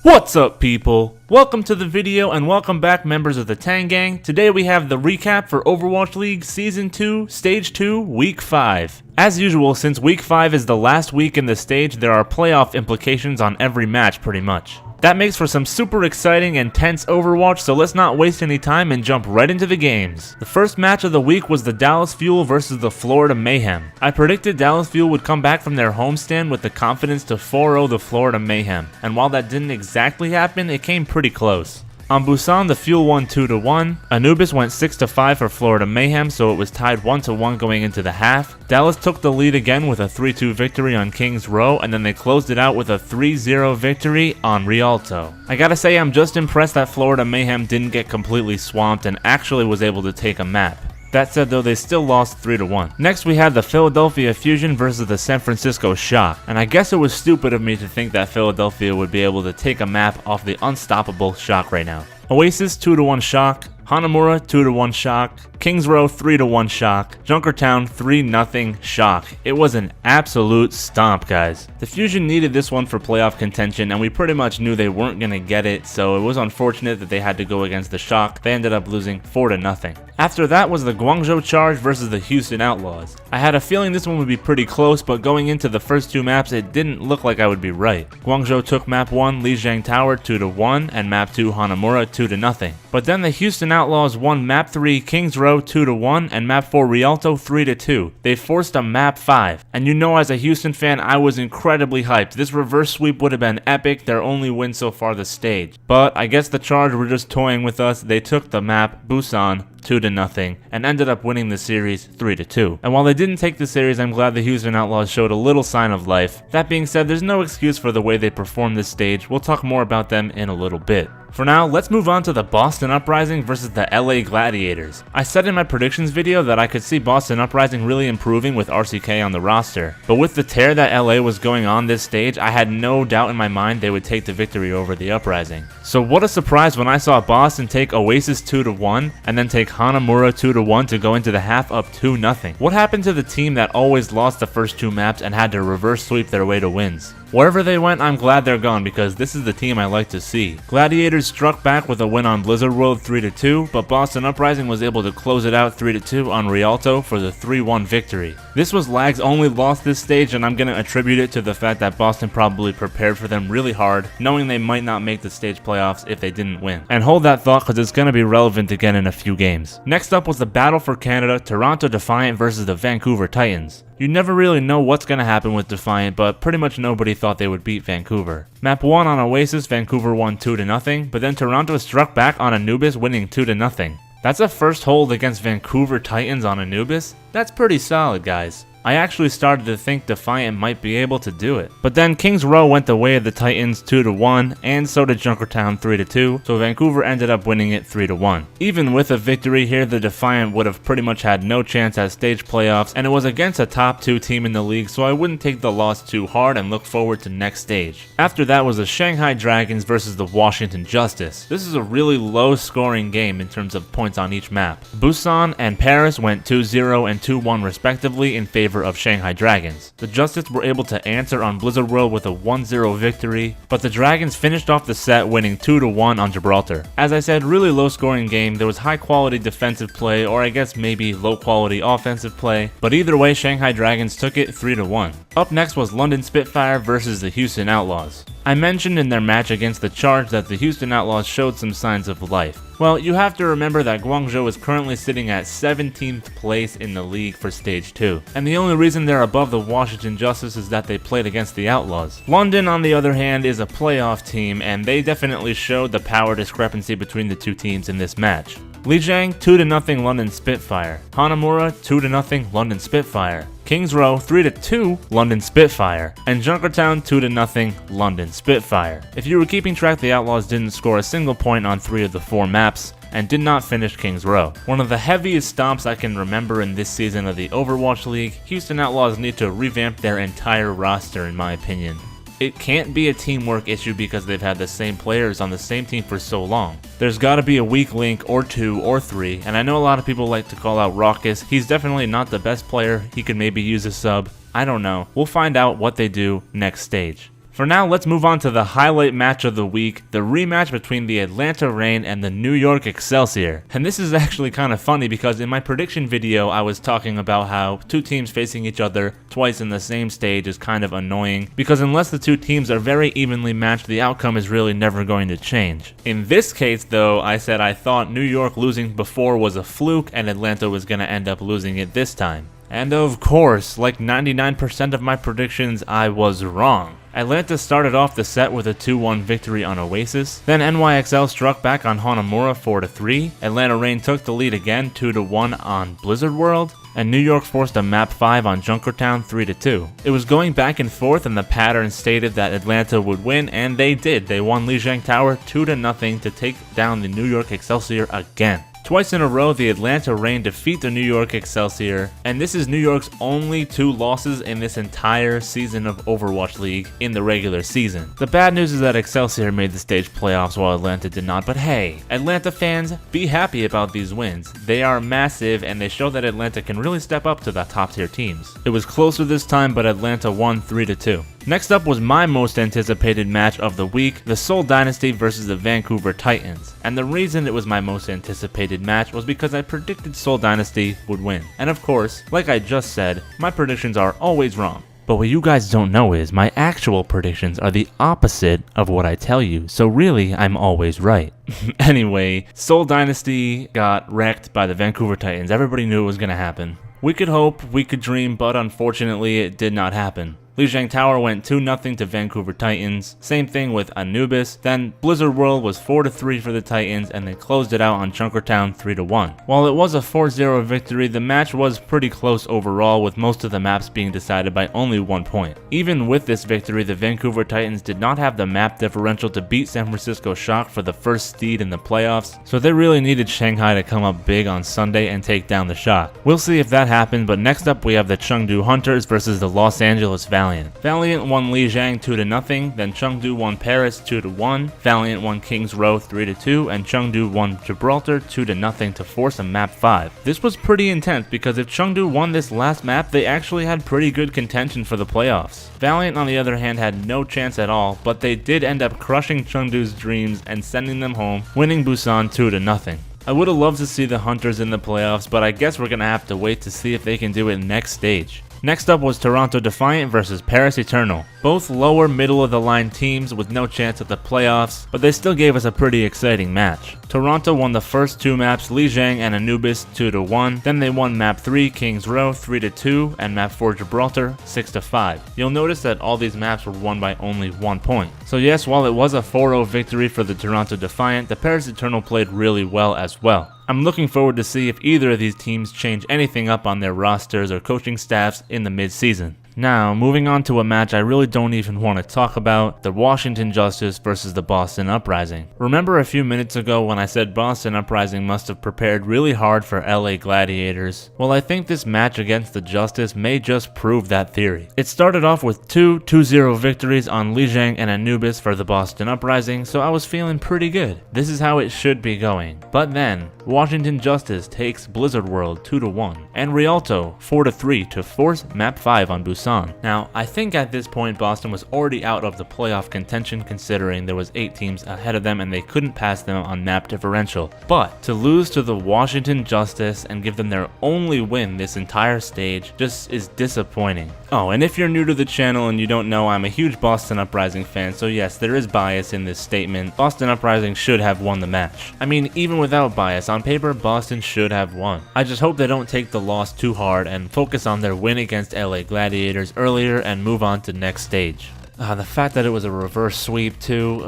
What's up, people? Welcome to the video and welcome back, members of the Tang Gang. Today we have the recap for Overwatch League Season 2, Stage 2, Week 5. As usual, since Week 5 is the last week in the stage, there are playoff implications on every match pretty much. That makes for some super exciting and tense Overwatch, so let's not waste any time and jump right into the games. The first match of the week was the Dallas Fuel versus the Florida Mayhem. I predicted Dallas Fuel would come back from their homestand with the confidence to 4-0 the Florida Mayhem, and while that didn't exactly happen, it came pretty close. On Busan, the Fuel won 2-1. Anubis went 6-5 for Florida Mayhem, so it was tied 1-1 going into the half. Dallas took the lead again with a 3-2 victory on Kings Row, and then they closed it out with a 3-0 victory on Rialto. I gotta say, I'm just impressed that Florida Mayhem didn't get completely swamped and actually was able to take a map. That said though, they still lost 3-1. Next we had the Philadelphia Fusion versus the San Francisco Shock, and I guess it was stupid of me to think that Philadelphia would be able to take a map off the unstoppable Shock right now. Oasis 2-1 Shock, Hanamura 2-1 Shock, Kings Row 3-1 Shock, Junkertown 3-0 Shock. It was an absolute stomp, guys. The Fusion needed this one for playoff contention, and we pretty much knew they weren't gonna get it, so it was unfortunate that they had to go against the Shock. They ended up losing 4-0. After that was the Guangzhou Charge versus the Houston Outlaws. I had a feeling this one would be pretty close, but going into the first two maps, it didn't look like I would be right. Guangzhou took map 1, Lijiang Tower 2-1, and map 2, Hanamura 2-0. But then the Houston Outlaws won map 3, Kings Row 2-1, and map 4, Rialto 3-2. They forced a map 5, and you know, as a Houston fan, I was incredibly hyped. This reverse sweep would have been epic, their only win so far this stage. But I guess the Charge were just toying with us. They took the map, Busan, 2-0, and ended up winning the series 3-2. And while they didn't take the series, I'm glad the Houston Outlaws showed a little sign of life. That being said, there's no excuse for the way they performed this stage. We'll talk more about them in a little bit. For now, let's move on to the Boston Uprising versus the LA Gladiators. I said in my predictions video that I could see Boston Uprising really improving with RCK on the roster, but with the tear that LA was going on this stage, I had no doubt in my mind they would take the victory over the Uprising. So what a surprise when I saw Boston take Oasis 2-1 and then take Hanamura 2-1 to go into the half up 2-0. What happened to the team that always lost the first two maps and had to reverse sweep their way to wins? Wherever they went, I'm glad they're gone because this is the team I like to see. Gladiators struck back with a win on Blizzard World 3-2, but Boston Uprising was able to close it out 3-2 on Rialto for the 3-1 victory. This was Lag's only loss this stage, and I'm going to attribute it to the fact that Boston probably prepared for them really hard, knowing they might not make the stage playoffs if they didn't win. And hold that thought because it's going to be relevant again in a few games. Next up was the battle for Canada, Toronto Defiant versus the Vancouver Titans. You never really know what's going to happen with Defiant, but pretty much nobody thought they would beat Vancouver. Map 1 on Oasis, Vancouver won 2-0, but then Toronto struck back on Anubis, winning 2-0. That's a first hold against Vancouver Titans on Anubis? That's pretty solid, guys. I actually started to think Defiant might be able to do it. But then Kings Row went the way of the Titans 2-1, and so did Junkertown 3-2, so Vancouver ended up winning it 3-1. Even with a victory here, the Defiant would have pretty much had no chance at stage playoffs, and it was against a top 2 team in the league, so I wouldn't take the loss too hard and look forward to next stage. After that was the Shanghai Dragons versus the Washington Justice. This is a really low scoring game in terms of points on each map. Busan and Paris went 2-0 and 2-1 respectively in favor of Shanghai Dragons. The Justice were able to answer on Blizzard World with a 1-0 victory, but the Dragons finished off the set winning 2-1 on Gibraltar. As I said, really low scoring game. There was high quality defensive play, or I guess maybe low quality offensive play, but either way Shanghai Dragons took it 3-1. Up next was London Spitfire versus the Houston Outlaws. I mentioned in their match against the Charge that the Houston Outlaws showed some signs of life. Well, you have to remember that Guangzhou is currently sitting at 17th place in the league for Stage 2, and the only reason they're above the Washington Justice is that they played against the Outlaws. London, on the other hand, is a playoff team, and they definitely showed the power discrepancy between the two teams in this match. Lijiang 2-0 London Spitfire, Hanamura 2-0 London Spitfire, Kings Row 3-2 London Spitfire, and Junkertown 2-0 London Spitfire. If you were keeping track, the Outlaws didn't score a single point on 3 of the 4 maps, and did not finish Kings Row. One of the heaviest stomps I can remember in this season of the Overwatch League. Houston Outlaws need to revamp their entire roster in my opinion. It can't be a teamwork issue because they've had the same players on the same team for so long. There's gotta be a weak link or 2 or 3, and I know a lot of people like to call out Raucus. He's definitely not the best player. He could maybe use a sub. I don't know. We'll find out what they do next stage. For now, let's move on to the highlight match of the week, the rematch between the Atlanta Reign and the New York Excelsior. And this is actually kind of funny because in my prediction video, I was talking about how two teams facing each other twice in the same stage is kind of annoying, because unless the two teams are very evenly matched, the outcome is really never going to change. In this case though, I said I thought New York losing before was a fluke and Atlanta was going to end up losing it this time. And of course, like 99% of my predictions, I was wrong. Atlanta started off the set with a 2-1 victory on Oasis, then NYXL struck back on Hanamura 4-3, Atlanta Reign took the lead again 2-1 on Blizzard World, and New York forced a map 5 on Junkertown 3-2. It was going back and forth and the pattern stated that Atlanta would win, and they did. They won Lijiang Tower 2-0 to take down the New York Excelsior again. Twice in a row, the Atlanta Reign defeat the New York Excelsior, and this is New York's only 2 losses in this entire season of Overwatch League in the regular season. The bad news is that Excelsior made the stage playoffs while Atlanta did not, but hey, Atlanta fans, be happy about these wins. They are massive and they show that Atlanta can really step up to the top tier teams. It was closer this time, but Atlanta won 3-2. Next up was my most anticipated match of the week, the Seoul Dynasty versus the Vancouver Titans. And the reason it was my most anticipated match was because I predicted Seoul Dynasty would win. And of course, like I just said, my predictions are always wrong. But what you guys don't know is my actual predictions are the opposite of what I tell you, so really I'm always right. Anyway, Seoul Dynasty got wrecked by the Vancouver Titans. Everybody knew it was going to happen. We could hope, we could dream, but unfortunately it did not happen. Lijiang Tower went 2-0 to Vancouver Titans, same thing with Anubis, then Blizzard World was 4-3 for the Titans and they closed it out on Junkertown 3-1. While it was a 4-0 victory, the match was pretty close overall, with most of the maps being decided by only 1 point. Even with this victory, the Vancouver Titans did not have the map differential to beat San Francisco Shock for the first seed in the playoffs, so they really needed Shanghai to come up big on Sunday and take down the Shock. We'll see if that happens, but next up we have the Chengdu Hunters versus the Los Angeles Valiant. Valiant won Lijiang 2-0, then Chengdu won Paris 2-1, Valiant won Kings Row 3-2, and Chengdu won Gibraltar 2-0 to force a map 5. This was pretty intense because if Chengdu won this last map, they actually had pretty good contention for the playoffs. Valiant on the other hand had no chance at all, but they did end up crushing Chengdu's dreams and sending them home, winning Busan 2-0. I would have loved to see the Hunters in the playoffs, but I guess we're going to have to wait to see if they can do it next stage. Next up was Toronto Defiant versus Paris Eternal. Both lower middle of the line teams with no chance at the playoffs, but they still gave us a pretty exciting match. Toronto won the first 2 maps, Lijiang and Anubis 2-1, then they won map 3 Kings Row 3-2 and map 4 Gibraltar 6-5. You'll notice that all these maps were won by only 1 point. So yes, while it was a 4-0 victory for the Toronto Defiant, the Paris Eternal played really well as well. I'm looking forward to see if either of these teams change anything up on their rosters or coaching staffs in the mid-season. Now, moving on to a match I really don't even want to talk about, the Washington Justice versus the Boston Uprising. Remember a few minutes ago when I said Boston Uprising must have prepared really hard for LA Gladiators? Well, I think this match against the Justice may just prove that theory. It started off with 2 2-0 victories on Lijiang and Anubis for the Boston Uprising, so I was feeling pretty good. This is how it should be going. But then, Washington Justice takes Blizzard World 2-1, and Rialto 4-3 to force map 5 on Busan. Now, I think at this point Boston was already out of the playoff contention considering there was 8 teams ahead of them and they couldn't pass them on map differential. But to lose to the Washington Justice and give them their only win this entire stage just is disappointing. Oh, and if you're new to the channel and you don't know, I'm a huge Boston Uprising fan, so yes, there is bias in this statement. Boston Uprising should have won the match. I mean, even without bias, on paper, Boston should have won. I just hope they don't take the loss too hard and focus on their win against LA Gladiators earlier and move on to next stage. The fact that it was a reverse sweep too,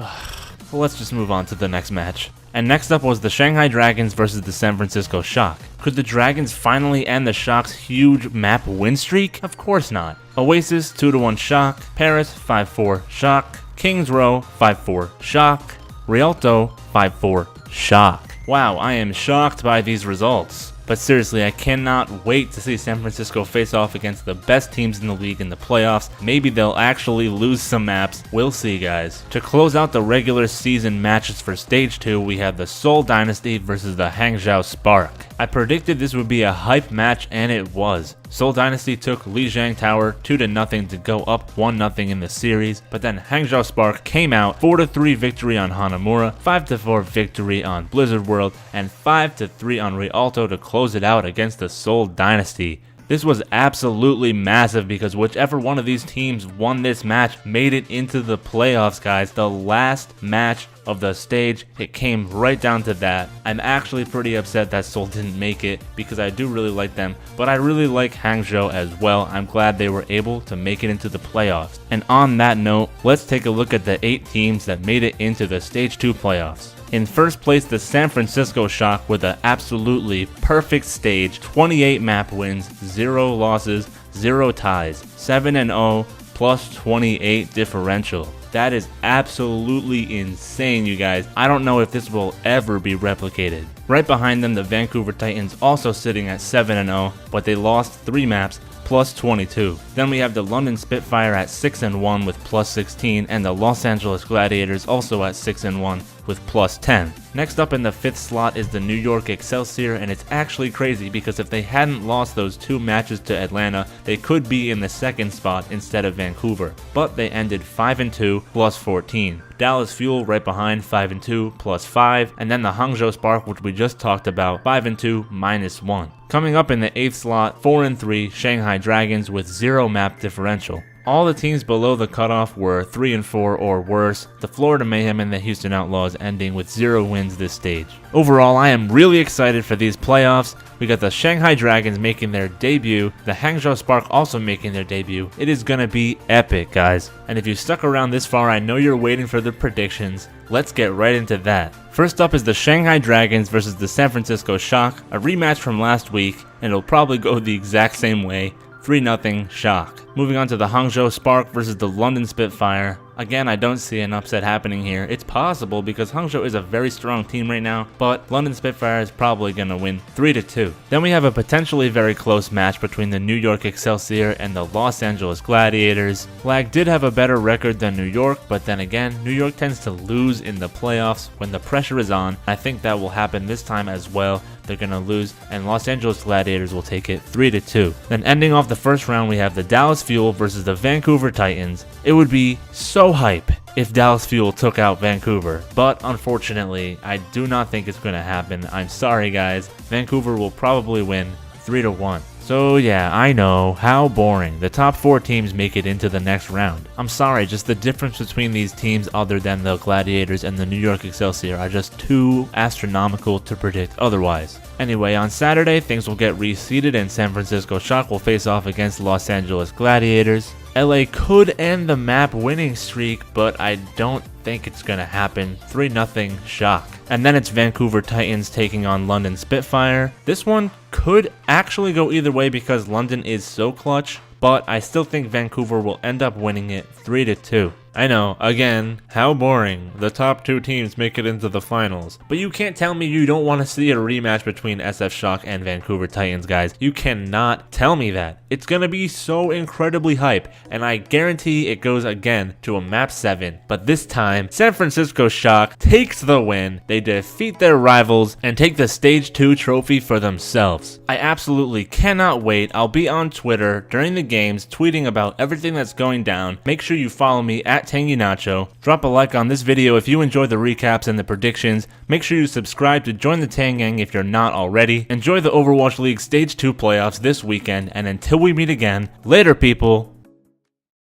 well, let's just move on to the next match. And next up was the Shanghai Dragons versus the San Francisco Shock. Could the Dragons finally end the Shock's huge map win streak? Of course not. Oasis 2-1 Shock, Paris 5-4 Shock, Kings Row 5-4 Shock, Rialto 5-4 Shock. Wow, I am shocked by these results. But seriously, I cannot wait to see San Francisco face off against the best teams in the league in the playoffs. Maybe they'll actually lose some maps. We'll see, guys. To close out the regular season matches for Stage 2, we have the Seoul Dynasty versus the Hangzhou Spark. I predicted this would be a hype match, and it was. Seoul Dynasty took Lijiang Tower 2-0 to go up 1-0 in the series, but then Hangzhou Spark came out 4-3 victory on Hanamura, 5-4 victory on Blizzard World, and 5-3 on Rialto to close it out against the Seoul Dynasty. This was absolutely massive because whichever one of these teams won this match made it into the playoffs, guys. The last match of the stage, it came right down to that. I'm actually pretty upset that Seoul didn't make it because I do really like them, but I really like Hangzhou as well. I'm glad they were able to make it into the playoffs. And on that note, let's take a look at the 8 teams that made it into the Stage 2 playoffs. In first place, the San Francisco Shock with an absolutely perfect stage, 28 map wins, 0 losses, 0 ties, 7-0, plus 28 differential. That is absolutely insane, you guys. I don't know if this will ever be replicated. Right behind them, the Vancouver Titans also sitting at 7-0, but they lost 3 maps, plus 22. Then we have the London Spitfire at 6-1 with plus 16, and the Los Angeles Gladiators also at 6-1 with plus 10. Next up in the 5th slot is the New York Excelsior, and it's actually crazy because if they hadn't lost those 2 matches to Atlanta, they could be in the 2nd spot instead of Vancouver. But they ended 5-2 plus 14. Dallas Fuel right behind 5-2 plus 5, and then the Hangzhou Spark, which we just talked about, 5-2 minus 1. Coming up in the 8th slot, 4-3 Shanghai Dragons with 0 map differential. All the teams below the cutoff were 3-4 or worse, the Florida Mayhem and the Houston Outlaws ending with 0 wins this stage. Overall, I am really excited for these playoffs. We got the Shanghai Dragons making their debut, the Hangzhou Spark also making their debut. It is gonna be epic, guys. And if you stuck around this far, I know you're waiting for the predictions. Let's get right into that. First up is the Shanghai Dragons versus the San Francisco Shock, a rematch from last week, and it'll probably go the exact same way. 3-0 Shock. Moving on to the Hangzhou Spark versus the London Spitfire. Again, I don't see an upset happening here. It's possible because Hangzhou is a very strong team right now, but London Spitfire is probably going to win 3-2. Then we have a potentially very close match between the New York Excelsior and the Los Angeles Gladiators. Lag did have a better record than New York, but then again, New York tends to lose in the playoffs when the pressure is on. I think that will happen this time as well. They're going to lose, and Los Angeles Gladiators will take it 3-2. Then ending off the first round, we have the Dallas Fuel versus the Vancouver Titans. It would be so hype if Dallas Fuel took out Vancouver, but unfortunately, I do not think it's going to happen. I'm sorry, guys. Vancouver will probably win 3-1. So yeah, I know, how boring. The top 4 teams make it into the next round. I'm sorry, just the difference between these teams other than the Gladiators and the New York Excelsior are just too astronomical to predict otherwise. Anyway, on Saturday, things will get reseeded and San Francisco Shock will face off against Los Angeles Gladiators. LA could end the map winning streak, but I don't think it's gonna happen. 3-0 Shock. And then it's Vancouver Titans taking on London Spitfire. This one could actually go either way because London is so clutch, but I still think Vancouver will end up winning it 3-2. I know, again, how boring. The top 2 teams make it into the finals. But you can't tell me you don't want to see a rematch between SF Shock and Vancouver Titans, guys. You cannot tell me that. It's gonna be so incredibly hype, and I guarantee it goes again to a map 7. But this time, San Francisco Shock takes the win. They defeat their rivals and take the Stage 2 trophy for themselves. I absolutely cannot wait. I'll be on Twitter during the games tweeting about everything that's going down. Make sure you follow me at Tangy Nacho. Drop a like on this video if you enjoyed the recaps and the predictions. Make sure you subscribe to join the Tang Gang if you're not already. Enjoy the Overwatch League Stage 2 playoffs this weekend, and until we meet again, later people.